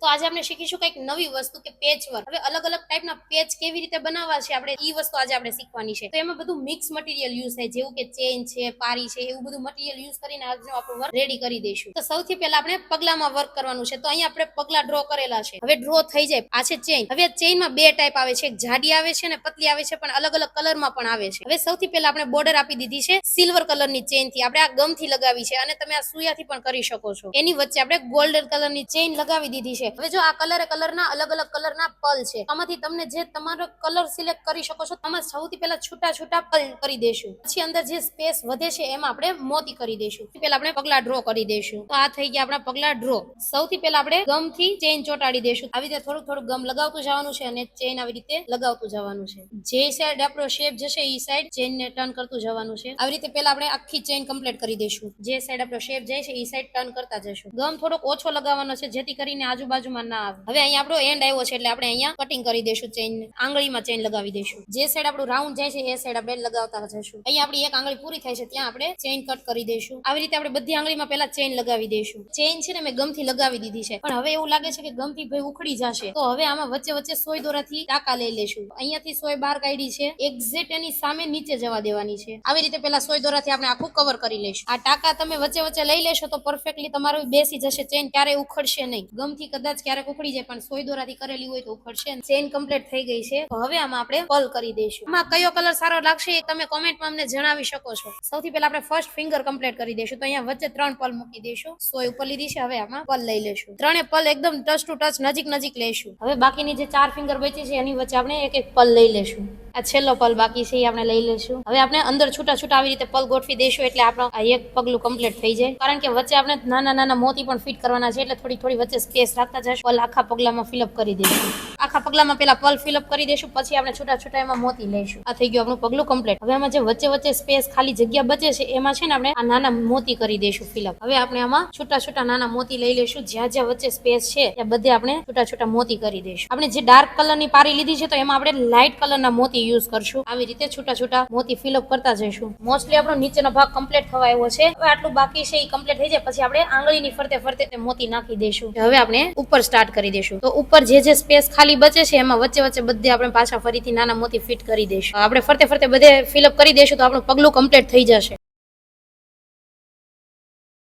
તો આજે આપણે શીખીશું કંઈક નવી વસ્તુ કે પેચ વર્ક. હવે અલગ અલગ ટાઈપના પેચ કેવી રીતે બનાવવા છે આપણે ઈ વસ્તુ આજે આપણે શીખવાની છે. તો એમાં બધું મિક્સ મટીરિયલ યુઝ થાય, જેવું કે ચેન છે, પારી છે, એવું બધું મટીરિયલ યુઝ કરીને આજનું આપણું વર્ક રેડી કરી દઈશું. તો સૌથી પહેલા આપણે પગલામાં વર્ક કરવાનું છે. તો અહીંયા આપણે પગલા ડ્રો કરેલા છે. હવે ડ્રો થઈ જાય. આ છે ચેન. હવે ચેનમાં બે ટાઈપ આવે છે, એક જાડી આવે છે અને પતલી આવે છે, પણ અલગ અલગ કલરમાં પણ આવે છે. હવે સૌથી પહેલા આપણે બોર્ડર આપી દીધી છે સિલ્વર કલરની ચેન થી. આપણે આ ગમથી લગાવી છે અને તમે આ સુયાથી પણ કરી શકો છો. એની વચ્ચે આપણે ગોલ્ડન કલરની ચેન લગાવી દીધી છે. હવે જો આ કલરના અલગ અલગ કલરના પલ છે. આમાંથી તમને જે તમારો કલર સિલેક્ટ કરી શકો છો. આમાં સૌથી પહેલા છૂટા છૂટા પલ કરી દેશું. પછી અંદર જે સ્પેસ વધે છે એમાં આપણે મોતી કરી દઈશું. પહેલા આપણે પગલા ડ્રો કરી દઈશું. તો આ થઈ ગયા આપણા પગલા ડ્રો. સૌથી પહેલા આપણે ગમથી ચેન ચોંટાડી દઈશું. આવી રીતે થોડું થોડું ગમ લગાવતું જવાનું છે અને ચેન આવી રીતે લગાવતું જવાનું છે. જે સાઈડ આપણો શેપ જશે એ સાઈડ ચેનને ટર્ન કરતું જવાનું છે. આવી રીતે પહેલા આપણે આખી ચેન કમ્પ્લીટ કરી દઈશું. જે સાઈડ આપણો શેપ જાય છે એ સાઈડ ટર્ન કરતા જશું. ગમ થોડોક ઓછો લગાવવાનો છે જેથી કરીને આજુબાજુમાં ના આવે. હવે અહીંયા આપણો એન્ડ આવ્યો છે એટલે આપણે અહીંયા કટિંગ કરી દઈશું. ચેન આંગળીમાં ચેન લગાવી દઈશું. જે સાઈડ આપણું રાઉન્ડ જાય છે એ સાઈડ આપણે લગાવતા જશું. અહીંયા આપણી એક આંગળી પૂરી થાય છે ત્યાં આપણે ચેન કટ કરી દઈશું. આવી રીતે આપણે બધી આંગળીમાં પહેલા ચેન લગાવી દઈશું. ચેન છે ને મેં ગમથી લગાવી દીધી છે, પણ હવે એવું લાગે છે કે ગમથી ભાઈ ઉખડી જશે, તો હવે આમાં વચ્ચે વચ્ચે સોય દોરાથી ટાંકા લઈ લેશું. અહીંયાથી સોય બહાર કાઢી છે, એક્ઝેક્ટ એની સામે નીચે જવા દેવાની છે. આવી રીતે પહેલા સોય દોરાથી આપણે આખું કવર કરી લઈશું. આ ટાંકા તમે વચ્ચે વચ્ચે લઈ લેશો તો પરફેક્ટલી તમારું બેસી જશે. ચેન ક્યારેય ઉખડશે નહીં. ગમથી કદાચ ક્યારેક ઉખડી જાય પણ સોય દોરાથી કરેલી હોય તો ઉખડશે. ચેન કમ્પ્લીટ થઈ ગઈ છે. તો હવે આમાં આપણે પલ કરી દઈશું. આમાં કયો કલર સારો લાગશે એ તમે કોમેન્ટમાં અમને જણાવી શકો છો. સૌથી પહેલા આપણે ફર્સ્ટ ફિંગર કમ્પ્લીટ કરી દઈશું. તો અહીંયા વચ્ચે 3 પલ મૂકી દઈશું. સોય ઉપર લીધી છે. હવે આમાં પલ લઈ લેશું. ત્રણે પલ એકદમ ટચ ટુ ટચ નજીક નજીક લેશું. હવે બાકીની જે 4 ફિંગર બચી છે એની વચ્ચે આપણે એક એક પલ લઈ લેશું. આ છેલ્લો પલ બાકી છે એ આપણે લઈ લેશું. હવે આપણે અંદર છૂટા છૂટા આવી રીતે પલ ગોઠવી દઈશું એટલે આપણો આ એક પગલું કમ્પ્લીટ થઈ જાય. કારણ કે વચ્ચે આપણે નાના નાના મોતી પણ ફિટ કરવાના છે એટલે થોડી થોડી વચ્ચે સ્પેસ રાખતા જશું. પલ આખા પગલામાં ફિલઅપ કરી દઈશું. આખા પગલામાં પેલા પલ ફિલઅપ કરી દઈશું, પછી આપણે છૂટા છૂટા એમાં મોતી લઈશું. આ થઈ ગયું આપણું પગલું કમ્પ્લીટ. હવે આમાં જે વચ્ચે વચ્ચે સ્પેસ ખાલી જગ્યા બચે છે એમાં છે ને આપણે આ નાના મોતી કરી દઈશું ફિલઅપ. હવે આપણે આમાં છૂટા છૂટા નાના મોતી લઈ લઈશું. જ્યાં જ્યાં વચ્ચે સ્પેસ છે ત્યાં બધે આપણે છૂટા છૂટા મોતી કરી દઈશું. આપણે જે ડાર્ક કલરની પારી લીધી છે તો એમાં આપણે લાઇટ કલરના મોતી યુઝ કરશું. આવી રીતે છૂટા છૂટા મોતી ફિલઅપ કરતા જઈશું. મોસ્ટલી આપણો નીચેનો ભાગ કમ્પ્લીટ થવા આવ્યો છે. હવે આટલું બાકી છે એ કમ્પ્લીટ થઈ જાય પછી આપણે આંગળીની ફરતે ફરતે મોતી નાખી દઈશું. હવે આપણે ઉપર સ્ટાર્ટ કરી દઈશું. તો ઉપર જે સ્પેસ ખાલી બચે છે એમાં વચ્ચે વચ્ચે બધે આપણે પાછા ફરીથી નાના મોતી ફિટ કરી દઈશું. આપણે ફરતે ફરતે બધે ફિલઅપ કરી દઈશું તો આપણું પગલું કમ્પ્લીટ થઈ જશે.